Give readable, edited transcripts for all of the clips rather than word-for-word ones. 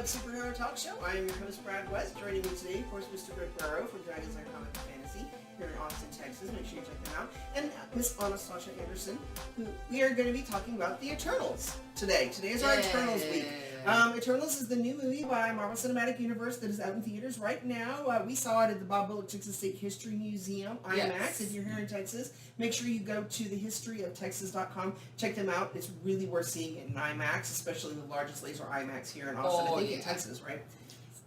Superhero Talk Show. I am your host, Brad West. Joining me today, of course, Mr. Rick Burrow from Dragons Are Comic Fantasy here in Austin, Texas. Make sure you check them out. And Miss Anastasia Anderson, who we are going to be talking about the Eternals today. Today is our Eternals week. Eternals is the new movie by Marvel Cinematic Universe that is out in theaters right now. We saw it at the Bob Bullock Texas State History Museum, IMAX. Yes. If you're here in Texas, make sure you go to thehistoryoftexas.com. Check them out. It's really worth seeing it in IMAX, especially the largest laser IMAX here in Austin. I think in Texas, right?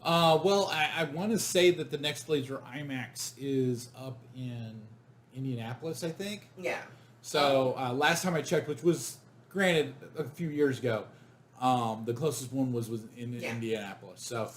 Well, I want to say that the next laser IMAX is up in Indianapolis, I think. Yeah. So last time I checked, which was granted a few years ago, the closest one was in Indianapolis. So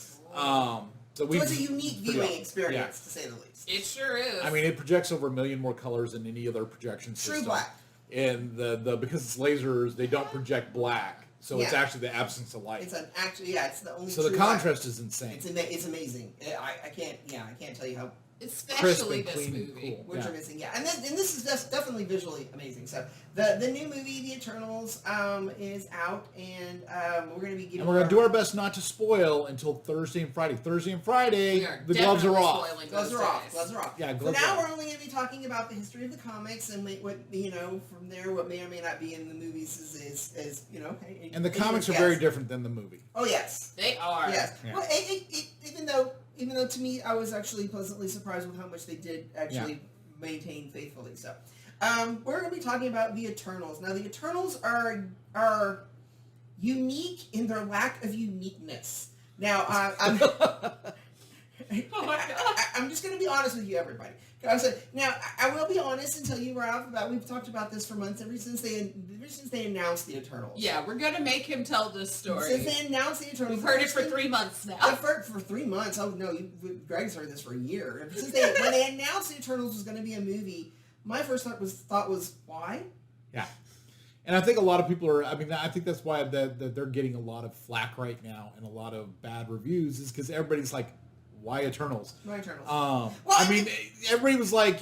it's a unique viewing experience, to say the least. It sure is. I mean, it projects over 1 million more colors than any other projection system. True black. And because it's lasers, they don't project black. So it's actually the absence of light. It's the only. So the contrast is insane. It's amazing. I can't tell you how. Especially this movie, cool. Which are missing, and this is just definitely visually amazing. So the new movie, The Eternals, is out, and we're going to be giving. And we're going to do our best not to spoil until Thursday and Friday. Thursday and Friday, the gloves are off. Gloves are off. Yeah, For now, we're only going to be talking about the history of the comics and what from there, what may or may not be in the movies is And the comics are very different than the movie. Oh yes, they are. Yes. Yeah. Well, even though to me, I was actually pleasantly surprised with how much they did actually maintain faithfully. So, we're going to be talking about the Eternals. Now, the Eternals are unique in their lack of uniqueness. Now, I'm just going to be honest with you, everybody. Now, I will be honest and tell you right off the bat, we've talked about this for months, ever since they announced the Eternals. Yeah, we're going to make him tell this story. Since they announced the Eternals. We've heard it for 3 months now. For 3 months. Oh, no, Greg's heard this for a year. When they announced the Eternals was going to be a movie, my first thought was, why? Yeah. And I think a lot of people are, I think that's why that they're getting a lot of flack right now and a lot of bad reviews is because everybody's like, why Eternals? Why Eternals? Everybody was like,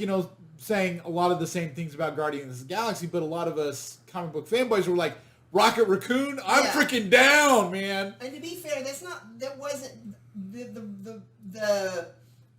saying a lot of the same things about Guardians of the Galaxy, but a lot of us comic book fanboys were like, Rocket Raccoon? I'm freaking down, man. And to be fair, that wasn't the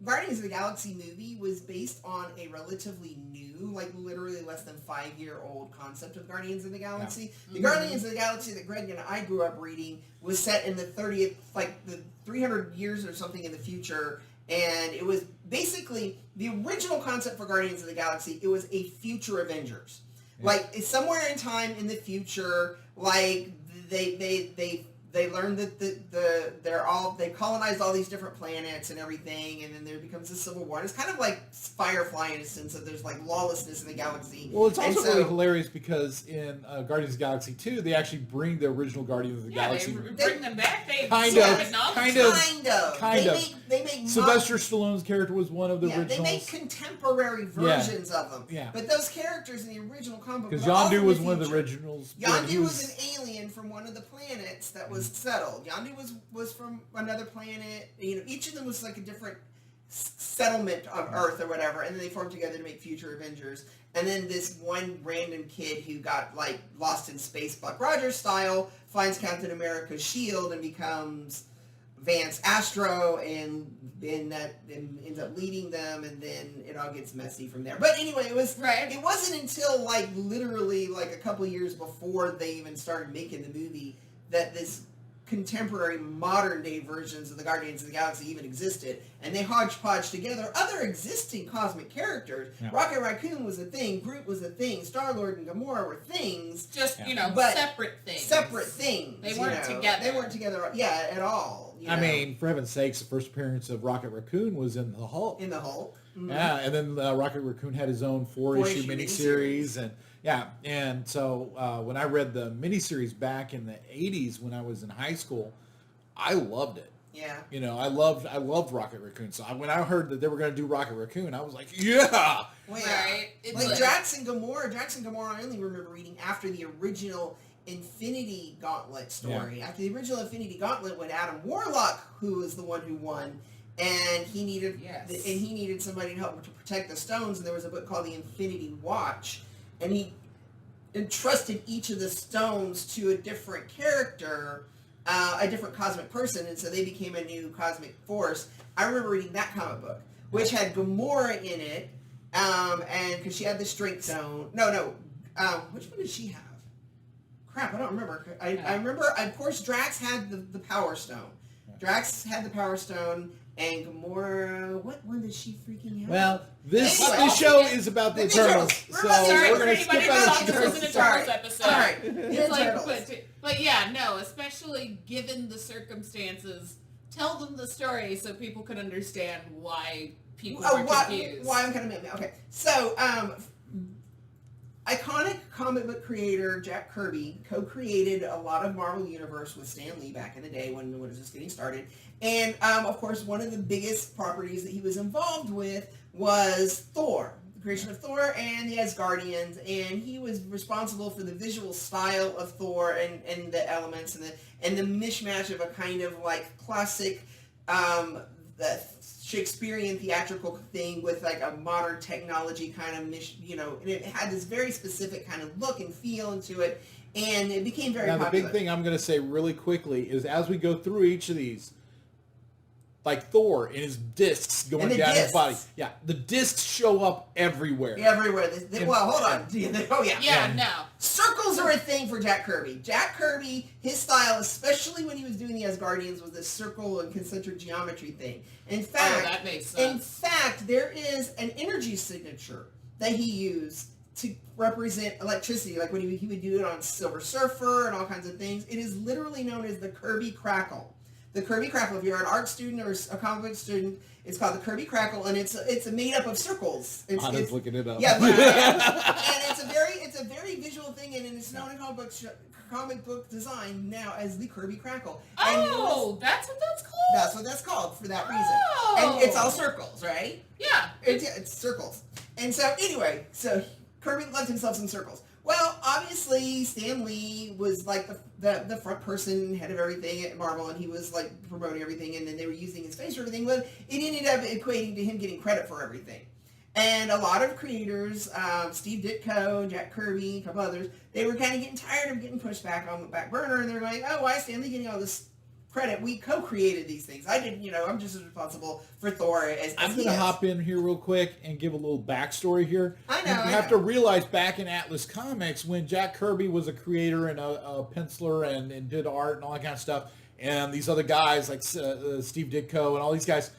Guardians of the Galaxy movie was based on a relatively new, like literally less than 5-year-old concept of Guardians of the Galaxy. Yeah. The Guardians of the Galaxy that Greg and I grew up reading was set in the 300 years or something in the future, and it was basically the original concept for Guardians of the Galaxy. It was a future Avengers, like it's somewhere in time in the future. Like they learned that they colonized all these different planets and everything, and then there becomes a civil war. And it's kind of like Firefly in a sense that there's like lawlessness in the galaxy. Well, it's also really hilarious because in Guardians of the Galaxy 2, they actually bring the original Guardians of the Galaxy. They bring them back. Kind of. They make Sylvester Stallone's character was one of the originals. They make contemporary versions of them. Yeah. But those characters in the original comic because Yondu was one of the originals. Yondu was an alien from one of the planets that was settled. Yondu was from another planet. Each of them was like a different settlement of Earth or whatever, and then they formed together to make future Avengers. And then this one random kid who got like lost in space, Buck Rogers style, finds Captain America's shield and becomes Vance Astro, and ends up leading them, and then it all gets messy from there. But anyway, it wasn't until like literally like a couple years before they even started making the movie that this contemporary modern day versions of the Guardians of the Galaxy even existed, and they hodgepodge together other existing cosmic characters. Yeah. Rocket Raccoon was a thing, Groot was a thing, Star-Lord and Gamora were things. Just, separate things. Separate things. They weren't together. They weren't together, at all. I mean, for heaven's sakes, the first appearance of Rocket Raccoon was in the Hulk. In the Hulk. Mm-hmm. Yeah, and then Rocket Raccoon had his own four-issue miniseries, and so when I read the miniseries back in the 80s when I was in high school, I loved it. Yeah. You know, I loved Rocket Raccoon. So when I heard that they were going to do Rocket Raccoon, I was like, yeah. Well, yeah. Right. It's Like Drax and Gamora. I only remember reading after the original Infinity Gauntlet story. After the original Infinity Gauntlet, when Adam Warlock, who was the one who won, and he needed somebody to help him to protect the stones, and there was a book called the Infinity Watch, and he entrusted each of the stones to a different character, a different cosmic person, and so they became a new cosmic force. I remember reading that comic book, which had Gamora in it, and because she had the Strength Stone. Which one did she have? Crap, I don't remember. I remember, of course, Drax had the Power Stone. Drax had the Power Stone, and Gamora, what one did she freaking have? Well, this Anyway, show is about the Eternals, so we're going to skip out this was an Eternals episode. All right, It's like, Eternals. but yeah, no, especially given the circumstances, tell them the story so people can understand why people are confused. Why I'm kind of okay. So, iconic comic book creator Jack Kirby co-created a lot of Marvel Universe with Stan Lee back in the day when it was just getting started. And, of course, one of the biggest properties that he was involved with was Thor, the creation of Thor and the Asgardians. And he was responsible for the visual style of Thor and the elements and the mishmash of a kind of like classic the Shakespearean theatrical thing with like a modern technology kind of and it had this very specific kind of look and feel into it, and it became very popular. Now, the big thing I'm going to say really quickly is as we go through each of these, like Thor and his discs going down his body. Yeah, the discs show up everywhere. Everywhere. Well, hold on. Oh, yeah. Yeah, no. Circles are a thing for Jack Kirby. Jack Kirby, his style, especially when he was doing the Asgardians, was this circle and concentric geometry thing. In fact, that makes sense. In fact, there is an energy signature that he used to represent electricity, like when he would do it on Silver Surfer and all kinds of things. It is literally known as the Kirby Crackle. The Kirby Crackle, if you're an art student or a comic book student, it's called the Kirby Crackle, and it's made up of circles. Anna's looking it up. Yeah, and it's a very visual thing, and it's known in comic book design now as the Kirby Crackle. Oh, that's what that's called? That's what that's called for that reason. Oh. And it's all circles, right? Yeah. It's circles. And so anyway, so Kirby left himself some circles. Well, obviously, Stan Lee was like the front person, head of everything at Marvel, and he was like promoting everything, and then they were using his face for everything. But it ended up equating to him getting credit for everything. And a lot of creators, Steve Ditko, Jack Kirby, a couple others, they were kind of getting tired of getting pushed back on the back burner, and they're going, oh, why is Stan Lee getting all this credit? We co-created these things. I didn't, I'm just as responsible for Thor as I'm going to hop in here real quick and give a little backstory here. I know. You have to realize back in Atlas Comics when Jack Kirby was a creator and a penciler and did art and all that kind of stuff, and these other guys like Steve Ditko and all these guys,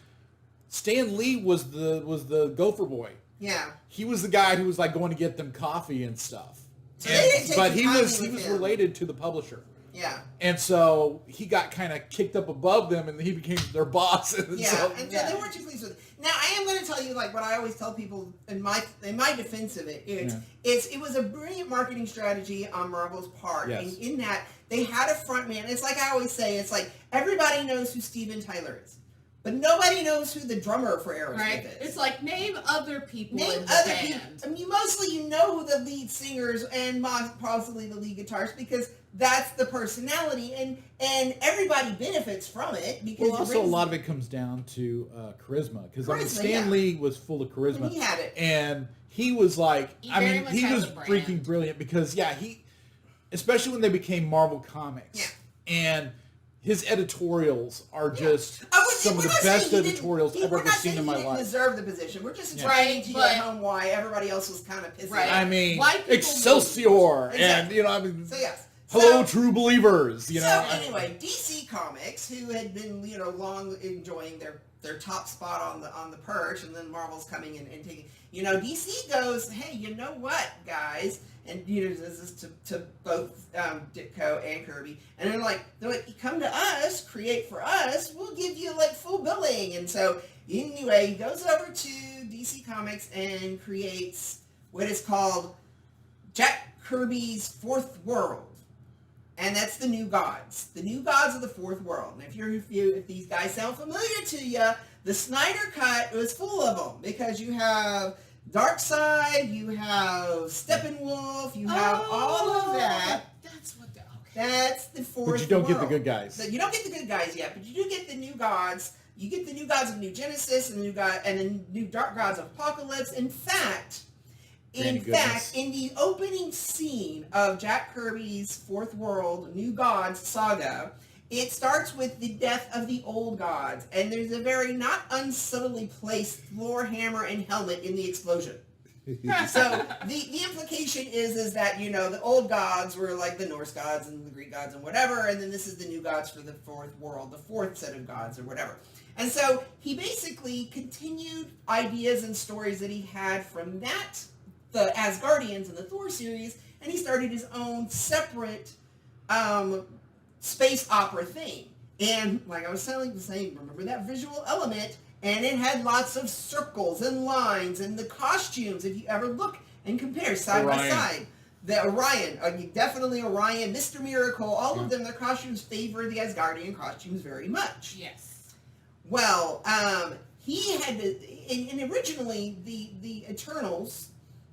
Stan Lee was the Gopher Boy. Yeah. He was the guy who was like going to get them coffee and stuff. So they didn't take but the he time was with him. related to the publisher. Yeah. And so he got kind of kicked up above them, and he became their boss. And Yeah, so, and so they weren't too pleased with it. Now, I am going to tell you, like, what I always tell people in my defense of it. It was a brilliant marketing strategy on Marvel's part. Yes. In that, they had a front man. It's like I always say, it's like, everybody knows who Steven Tyler is. But nobody knows who the drummer for Aerosmith is. It's like, name other people Name in the other band. people. I mean, mostly you know the lead singers and possibly the lead guitarists because that's the personality, and everybody benefits from it because also a lot of it comes down to charisma because Stan Lee was full of charisma. And he had it, and he was like, He was freaking brilliant because he, especially when they became Marvel Comics, and his editorials are just some of the best editorials I've ever seen in my life. He didn't deserve the position. We're just explaining to you at home why everybody else was kind of pissed. Right. I mean, Why people Excelsior, exactly. and So yes. Hello, true believers. So anyway, DC Comics, who had been long enjoying their top spot on the perch, and then Marvel's coming in and taking. DC goes, hey, you know what, guys, and this is to both Ditko and Kirby, and they're like, come to us, create for us, we'll give you like full billing, and so anyway, he goes over to DC Comics and creates what is called Jack Kirby's Fourth World. And that's the new gods. The new gods of the fourth world. And if these guys sound familiar to you, the Snyder Cut was full of them because you have Darkseid, you have Steppenwolf, you have all of that. That's what. Okay. That's the fourth world. But you don't get the good guys. You don't get the good guys yet, but you do get the new gods. You get the new gods of New Genesis and the new dark gods of Apocalypse. In fact, in the opening scene of Jack Kirby's Fourth World New Gods saga, it starts with the death of the old gods, and there's a very not unsubtly placed Thor hammer and helmet in the explosion. So the implication is that, you know, the old gods were like the Norse gods and the Greek gods and whatever, and then this is the new gods for the fourth world, the fourth set of gods or whatever. And so he basically continued ideas and stories that he had from that, the Asgardians and the Thor series, and he started his own separate space opera thing. And like I was saying, remember that visual element? And it had lots of circles and lines and the costumes, if you ever look and compare side by side. The Orion, definitely Orion, Mr. Miracle, all of them, their costumes favor the Asgardian costumes very much. Yes. Well, he had and originally the Eternals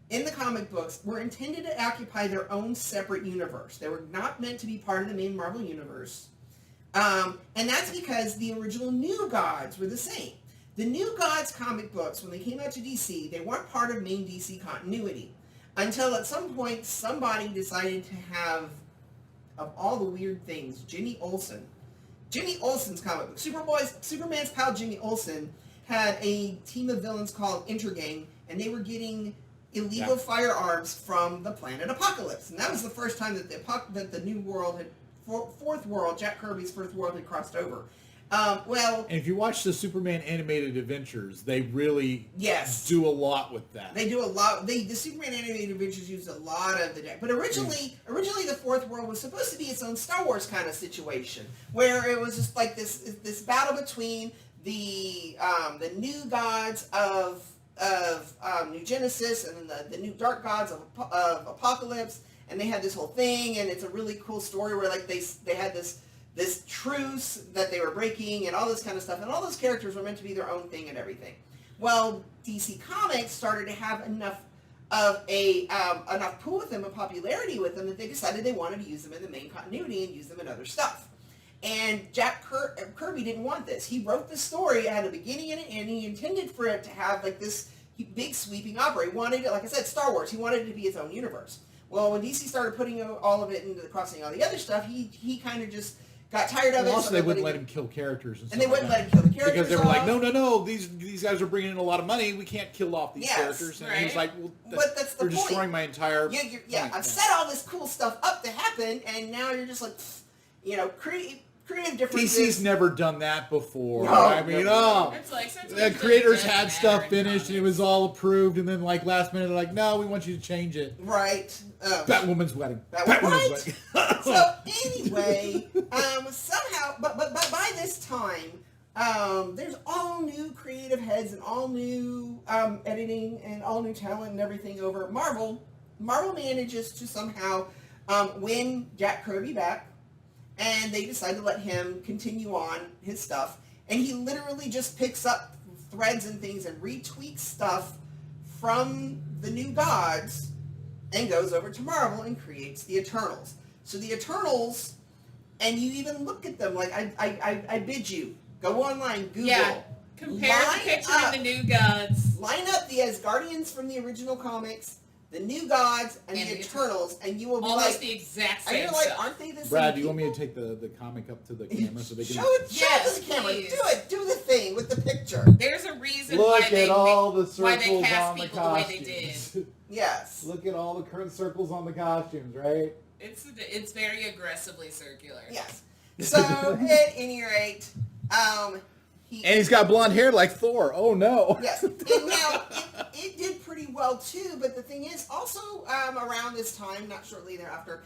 in the comic books were intended to occupy their own separate universe. They were not meant to be part of the main Marvel universe. And that's because the original New Gods were the same. The New Gods comic books, when they came out to DC, they weren't part of main DC continuity. Until at some point, somebody decided to have, of all the weird things, Jimmy Olsen's comic book. Superman's pal Jimmy Olsen had a team of villains called Intergang, and they were getting illegal firearms from the planet Apocalypse. And that was the first time that the new world had, fourth world, Jack Kirby's fourth world had crossed over. And if you watch the Superman animated adventures, they really do a lot with that. They do a lot. The Superman animated adventures used a lot of the deck. But originally the fourth world was supposed to be its own Star Wars kind of situation, where it was just like this battle between the new gods of New Genesis and then the new dark gods of Apocalypse, and they had this whole thing, and it's a really cool story where like they had this truce that they were breaking and all this kind of stuff, and all those characters were meant to be their own thing and everything. Well, DC Comics started to have enough pull with them and popularity with them that they decided they wanted to use them in the main continuity and use them in other stuff. And Jack Kirby didn't want this. He wrote the story, it had a beginning and an end, and he intended for it to have like this big sweeping opera. He wanted it, like I said, Star Wars. He wanted it to be its own universe. Well, when DC started putting all of it into the crossing all the other stuff, he kind of just got tired of it. Also, they wouldn't let him kill characters. And they wouldn't let him kill the characters because they were like, no, these guys are bringing in a lot of money. We can't kill off these characters. And he's like, well, but that's the point. You're destroying my entire I've set all this cool stuff up to happen, and now you're just like, creative differences. DC's never done that before. No, I mean, It's like, the creators had stuff finished and it was all approved, and then like last minute they're like, no, we want you to change it. Right. Batwoman's wedding. Batwoman's wedding. So anyway, somehow, but by this time, there's all new creative heads and all new editing and all new talent and everything over at Marvel. Marvel manages to somehow win Jack Kirby back. And they decide to let him continue on his stuff. And he literally just picks up threads and things and retweaks stuff from the New Gods and goes over to Marvel and creates the Eternals. So the Eternals, and you even look at them, like I bid you, go online, Google. Yeah. Compare the picture of the New Gods. Line up the Asgardians from the original comics, the New Gods, and the Eternals, and you will be almost like, the exact same stuff. stuff. Aren't they the same Brad, do you people? want me to take the comic up to the camera so they can... Show it to the camera. Please. Do it. Do the thing with the picture. There's a reason Look why at all the why they circles cast on the people the way they did. costumes. Yes. Look at all the current circles on the costumes, right? It's very aggressively circular. Yes. So at any rate, And he's got blonde hair like Thor. Oh no. Yes. And now it did pretty well too, but the thing is also around this time, not shortly thereafter,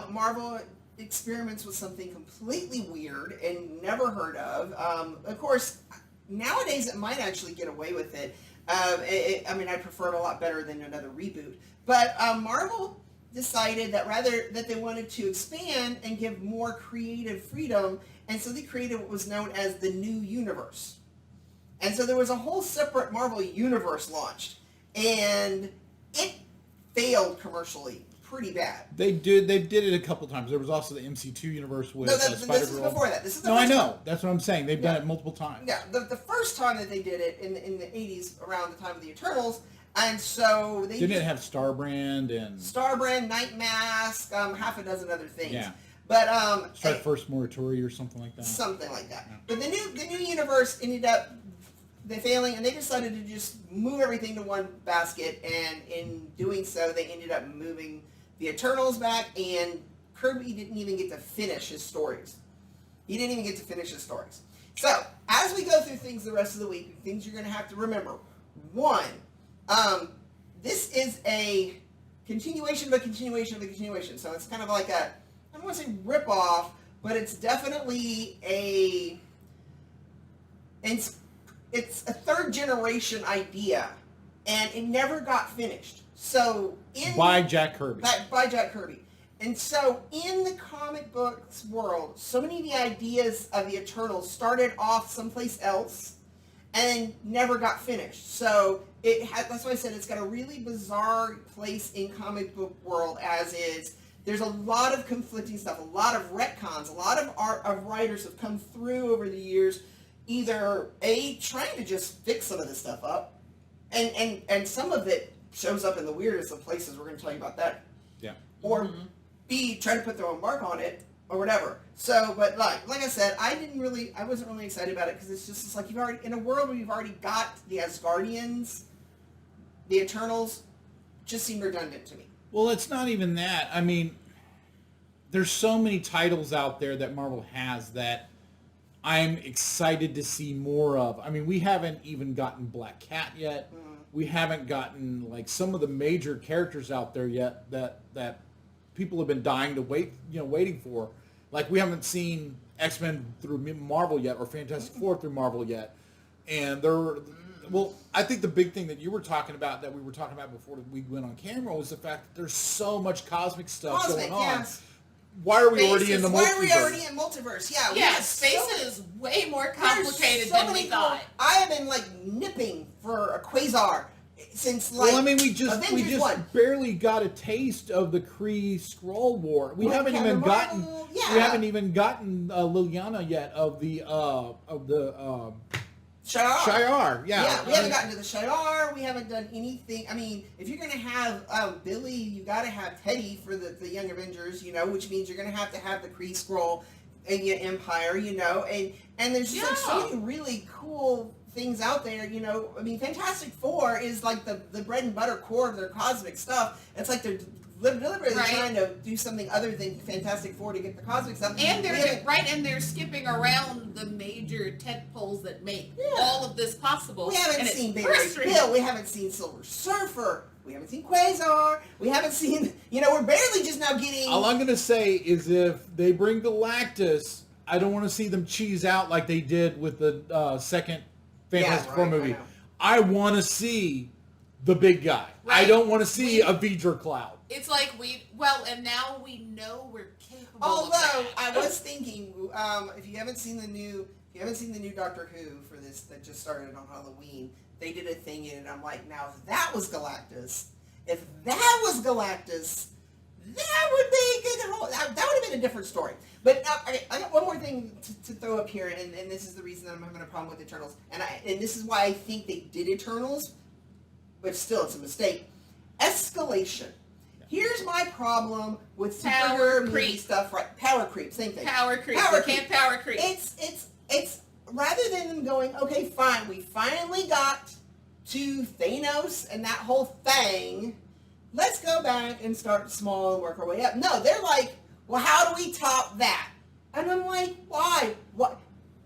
Marvel experiments with something completely weird and never heard of. Of course, nowadays it might actually get away with it. I mean, I prefer it a lot better than another reboot. But Marvel decided that they wanted to expand and give more creative freedom, and so they created what was known as the New Universe. And so there was a whole separate Marvel Universe launched, and it failed commercially pretty bad. They did it a couple times. There was also the MC2 universe with Spider-Girl. This is before that. This is the No, I first know. time. That's what I'm saying. They've done it multiple times. Yeah, the first time that they did it in the 80s, around the time of the Eternals, and so they Didn't it have Starbrand and Starbrand, Night Mask, half a dozen other things. Yeah. But Strike First Morituri or something like that? Something like that. Yeah. But the new universe ended up failing, and they decided to just move everything to one basket, and in doing so, they ended up moving the Eternals back, and Kirby didn't even get to finish his stories. He didn't even get to finish his stories. So, as we go through things the rest of the week, things you're going to have to remember. One, this is a continuation of a continuation of a continuation. So it's kind of like a, I don't want to say rip-off, but it's definitely it's a third generation idea, and it never got finished. So by Jack Kirby. By Jack Kirby. And so in the comic books world, so many of the ideas of the Eternals started off someplace else and never got finished. So that's why I said it's got a really bizarre place in comic book world as is. There's a lot of conflicting stuff, a lot of retcons, a lot of writers have come through over the years, either trying to just fix some of this stuff up, and some of it shows up in the weirdest of places. We're going to tell you about that. Yeah. Or B, try to put their own mark on it, or whatever. So, but like I said, I wasn't really excited about it, because it's like you've already, in a world where you've already got the Asgardians, the Eternals, just seem redundant to me. Well, it's not even that. I mean, there's so many titles out there that Marvel has that I'm excited to see more of. I mean, we haven't even gotten Black Cat yet. We haven't gotten like some of the major characters out there yet that people have been dying to waiting for. Like we haven't seen X-Men through Marvel yet, or Fantastic Four through Marvel yet. And I think the big thing that you were talking about, that we were talking about before we went on camera, was the fact that there's so much cosmic stuff going on. Yes. Why are we already in the multiverse? Why are we already in multiverse? Yeah, space is way more complicated so than we thought. I have been nipping for a quasar since Well, I mean, we just Avengers 1. barely got a taste of the Kree Skrull War. We haven't even gotten Liliana yet of the Shi'ar. Yeah, we haven't gotten to the Shi'ar. We haven't done anything. I mean, if you're going to have Billy, you got to have Teddy for the Young Avengers, which means you're going to have the Kree Skrull and Empire, and there's just so many really cool things out there, I mean, Fantastic Four is like the bread and butter core of their cosmic stuff. It's like they're deliberately trying to do something other than Fantastic Four to get the cosmic stuff. And they're skipping around the major tentpoles that make all of this possible. We haven't seen Barry Bill. We haven't seen Silver Surfer. We haven't seen Quasar. We haven't seen, we're barely just now getting... All I'm going to say is if they bring Galactus, I don't want to see them cheese out like they did with the second Fantastic Four movie. I want to see the big guy. Right. I don't want to see a Vidra Cloud. It's like and now we know we're capable of that. I was thinking, if you haven't seen the new Doctor Who for this that just started on Halloween, they did a thing in it. I'm like, now if that was Galactus, that would be a good that would have been a different story. But I got one more thing to throw up here, and this is the reason that I'm having a problem with Eternals, and this is why I think they did Eternals, but still it's a mistake. Escalation. Here's my problem with superhero movie stuff. Right, power creep, same thing. Power creep. Can't power creep. It's rather than them going, okay, fine, we finally got to Thanos and that whole thing. Let's go back and start small and work our way up. No, they're like, well, how do we top that? And I'm like, why? What?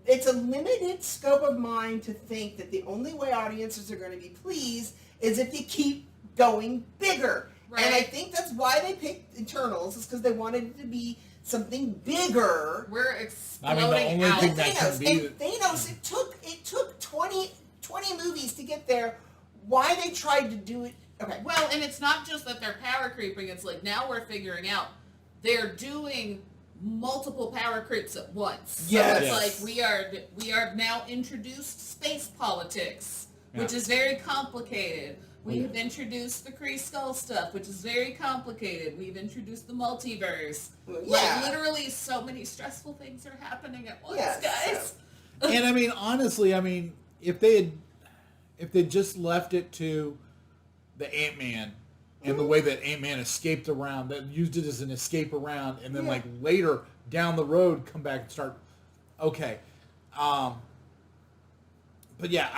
It's a limited scope of mind to think that the only way audiences are going to be pleased is if you keep going bigger. Right. And I think that's why they picked Eternals, is because they wanted it to be something bigger. We're exploding out. Thanos, it took 20 movies to get there. Why they tried to do it Okay. Well, and it's not just that they're power creeping. It's like now we're figuring out they're doing multiple power creeps at once. So Yes. it's like we are now introduced space politics, which is very complicated. We've introduced the Kree Skull stuff, which is very complicated. We've introduced the multiverse. Yeah. Like, literally so many stressful things are happening at once, Yes, guys. And I mean, honestly, I mean, if they just left it to the Ant-Man and the way that Ant-Man escaped around, that used it as an escape around, and then like later down the road come back and start, okay. But yeah,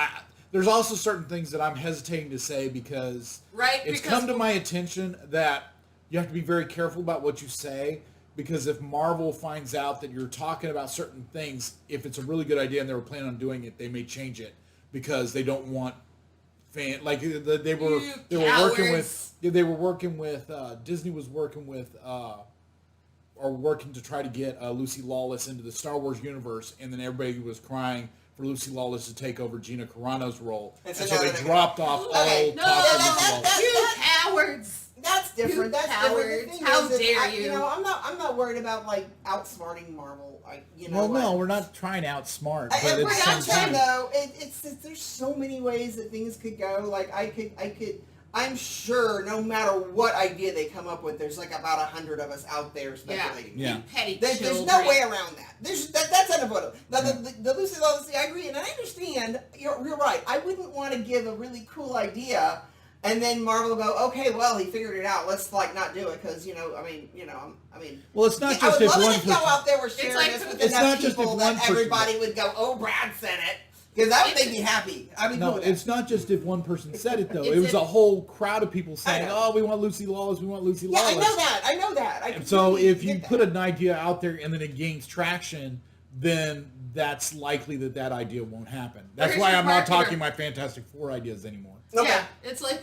there's also certain things that I'm hesitating to say because it's come to my attention that you have to be very careful about what you say, because if Marvel finds out that you're talking about certain things, if it's a really good idea and they were planning on doing it, they may change it because they don't want they were working with Disney was working with or working to try to get Lucy Lawless into the Star Wars universe, and then everybody was crying for Lucy Lawless to take over Gina Carano's role, and so they dropped off all talk of Lucy Lawless. You cowards! That's different. You That's cowards. different. The thing How is, dare you you. know, I'm not worried about like outsmarting Marvel. No, we're not trying to outsmart. But we're at the not same trying time, though. It's there's so many ways that things could go. Like I'm sure no matter what idea they come up with, there's like about 100 of us out there speculating. Yeah. Petty There's children. no way around that. That's unavoidable. Now, the Lucy Lawless thing, I agree, and I understand. You're right. I wouldn't want to give a really cool idea, and then Marvel go, okay, well, he figured it out. Let's like not do it because I mean. well, it's not I just would if love one it if y'all person. out there were sharing like this with it's enough not just people if that one person- everybody would go, oh, Brad said it, because that would make me happy. I'd be cool No, with that. it's not just if one person said it though. It's It was if- a whole crowd of people saying, know. "Oh, we want Lucy Lawless. We want Lucy Yeah, Lawless." I know that. I And so completely if you get that. put an idea out there and then it gains traction, then that's likely that idea won't happen. That's Where's why your I'm not marketer? talking my Fantastic Four ideas anymore. Okay. Yeah, it's like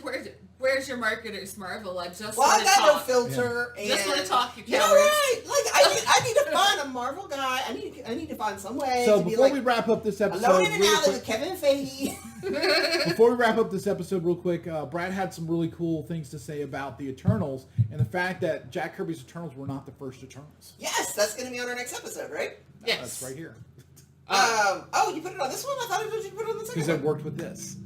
where's your marketers, Marvel? I just Well, I want to got no talk. filter. And Just wanna talk, you You're cowards. right. Like I need to find a Marvel guy. I need to find some way So to be before like we wrap up this episode, alone in an real alley quick, with Kevin Feige. before we wrap up this episode real quick, Brad had some really cool things to say about the Eternals and the fact that Jack Kirby's Eternals were not the first Eternals. Yes, that's going to be on our next episode, right? Yes. That's right here. Oh, you put it on this one? I thought you put it on the second Because it one. worked with this.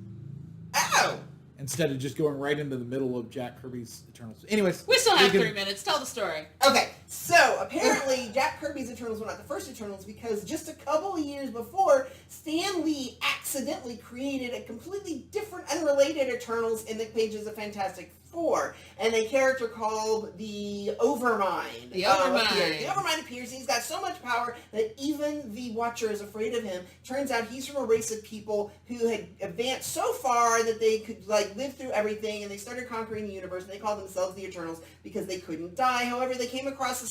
Oh. Instead of just going right into the middle of Jack Kirby's Eternals. Anyways. We still have can- 3 minutes. Tell the story. Okay, so apparently Jack Kirby's Eternals were not the first Eternals because just a couple of years before, Stan Lee accidentally created a completely different, unrelated Eternals in the pages of Fantastic Four, and a character called the Overmind. The Overmind. Appears. The Overmind appears, and he's got so much power that even the Watcher is afraid of him. Turns out he's from a race of people who had advanced so far that they could like live through everything, and they started conquering the universe, and they called themselves the Eternals because they couldn't die. However, they came across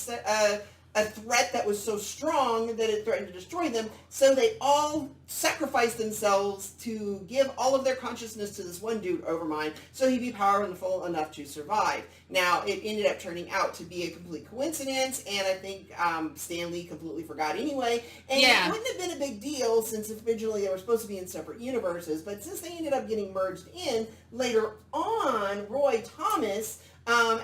a threat that was so strong that it threatened to destroy them, so they all sacrificed themselves to give all of their consciousness to this one dude, Overmind, so he'd be powerful enough to survive. Now, it ended up turning out to be a complete coincidence, and I think Stan Lee completely forgot anyway, and Yeah. it wouldn't have been a big deal since originally they were supposed to be in separate universes, but since they ended up getting merged in, later on, Roy Thomas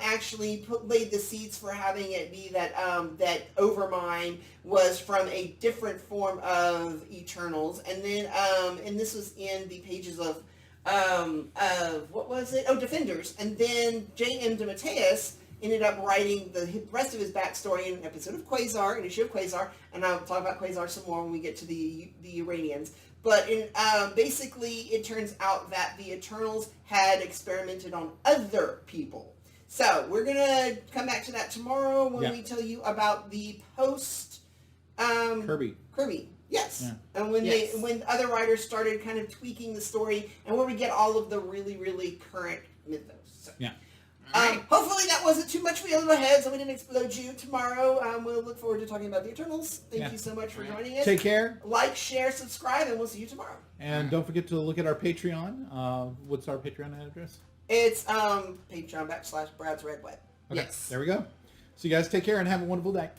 actually laid the seeds for having it be that that Overmind was from a different form of Eternals, and then and this was in the pages of what was it? Oh, Defenders, and then J.M. DeMatteis ended up writing the rest of his backstory in an episode of Quasar, an issue of Quasar, and I'll talk about Quasar some more when we get to the Uranians. But basically, it turns out that the Eternals had experimented on other people. So we're gonna come back to that tomorrow when we tell you about the post Kirby. Yes. Yeah. And when Yes. when other writers started kind of tweaking the story, and where we get all of the really, really current mythos. So, Yeah. hopefully that wasn't too much for your little heads, and we didn't explode you. Tomorrow, we'll look forward to talking about the Eternals. Thank you so much for joining us. Take care. Like, share, subscribe, and we'll see you tomorrow. And don't forget to look at our Patreon. What's our Patreon address? It's Patreon /Brad's Red Web. Okay, Yes. there we go. So you guys take care and have a wonderful day.